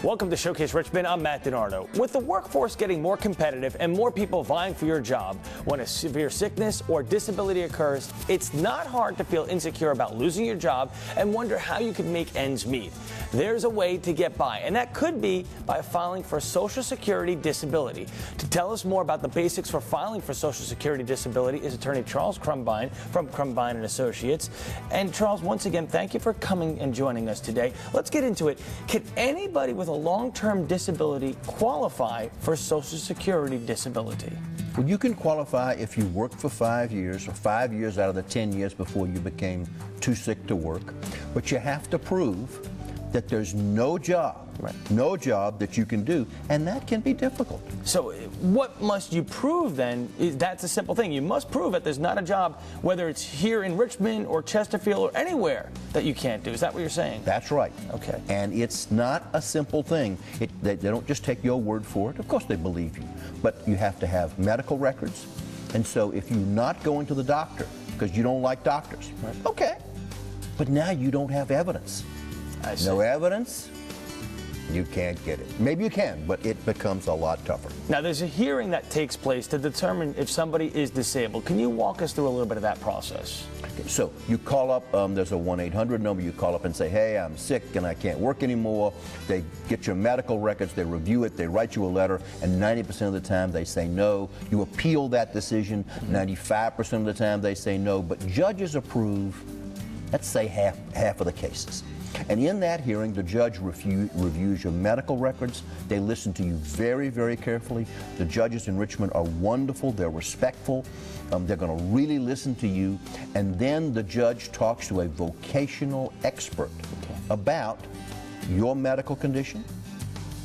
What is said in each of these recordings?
Welcome to Showcase Richmond. I'm Matt DiNardo. With the workforce getting more competitive and more people vying for your job, when a severe sickness or disability occurs, it's not hard to feel insecure about losing your job and wonder how you can make ends meet. There's a way to get by, and that could be by filing for Social Security disability. To tell us more about the basics for filing for Social Security disability is attorney Charles Krumbein from Krumbein and Associates. And Charles, once again, thank you for coming and joining us today. Let's get into it. Can anybody with a long-term disability qualify for Social Security disability? Well, you can qualify if you worked for 5 years or 5 years out of the 10 years before you became too sick to work. But you have to prove that there's no job, no job that you can do, and that can be difficult. So what must you prove then? That's a simple thing. You must prove that there's not a job, whether it's here in Richmond or Chesterfield or anywhere, that you can't do. Is that what you're saying? That's right. Okay. And it's not a simple thing. They don't just take your word for it. Of course they believe you, but you have to have medical records. And so if you're not going to the doctor because you don't like doctors, okay, but now you don't have evidence. No evidence, you can't get it. Maybe you can, but it becomes a lot tougher. Now, there's a hearing that takes place to determine if somebody is disabled. Can you walk us through a little bit of that process? Okay, so you call up, there's a 1-800 number, you call up and say, hey, I'm sick and I can't work anymore. They get your medical records, they review it, they write you a letter, and 90% of the time they say no. You appeal that decision, 95% of the time they say no, but judges approve, let's say half of the cases. And in that hearing, the judge reviews your medical records. They listen to you very, very carefully. The judges in Richmond are wonderful. They're respectful. They're going to really listen to you. And then the judge talks to a vocational expert about your medical condition,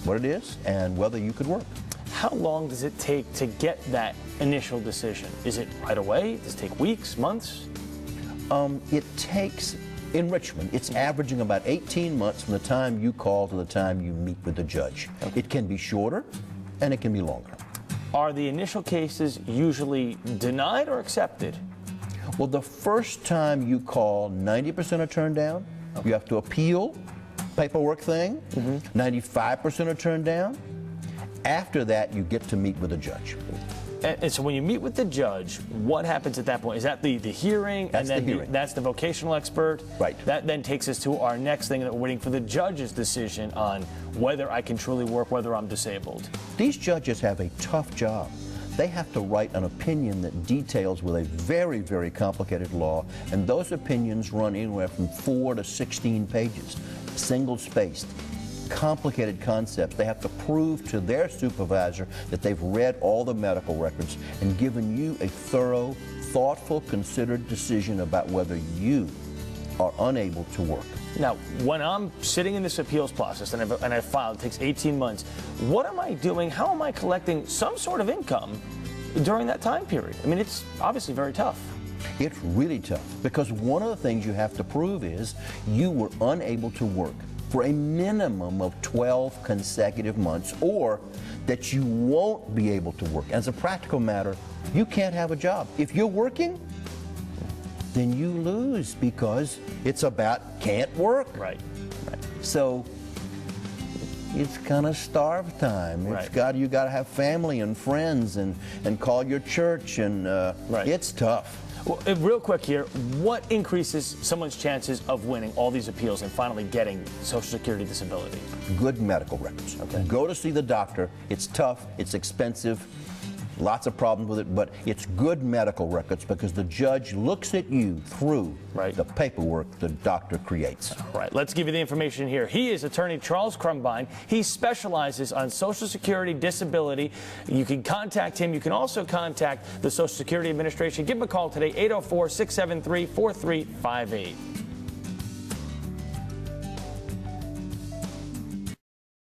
what it is, and whether you could work. How long does it take to get that initial decision? Is it right away? Does it take weeks, months? It takes, in Richmond, it's averaging about 18 months from the time you call to the time you meet with the judge. Okay. It can be shorter and it can be longer. Are the initial cases usually denied or accepted? Well, the first time you call, 90% are turned down. Okay. You have to appeal, paperwork thing. 95% are turned down. After that, you get to meet with a judge. And so when you meet with the judge, what happens at that point? Is that the hearing? That's and then the hearing. That's the vocational expert? Right. That then takes us to our next thing, that we're waiting for the judge's decision on whether I can truly work, whether I'm disabled. These judges have a tough job. They have to write an opinion that details with a very, very complicated law, and those opinions run anywhere from 4 to 16 pages, single-spaced. Complicated concepts. They have to prove to their supervisor that they've read all the medical records and given you a thorough, thoughtful, considered decision about whether you are unable to work. Now, when I'm sitting in this appeals process and I filed, it takes 18 months, what am I doing? How am I collecting some sort of income during that time period? I mean, it's obviously very tough. It's really tough because one of the things you have to prove is you were unable to work for a minimum of 12 consecutive months, or that you won't be able to work. As a practical matter, you can't have a job. If you're working, then you lose because it's about can't work. Right. So it's kind of starve time. You got to have family and friends and call your church, and it's tough. Well, real quick here, what increases someone's chances of winning all these appeals and finally getting Social Security disability? Good medical records. Okay. Go to see the doctor. It's tough, it's expensive, lots of problems with it, but it's good medical records because the judge looks at you through the paperwork the doctor creates. All right, let's give you the information here. He is attorney Charles Krumbein. He specializes on Social Security disability. You can contact him. You can also contact the Social Security Administration. Give him a call today, 804-673-4358.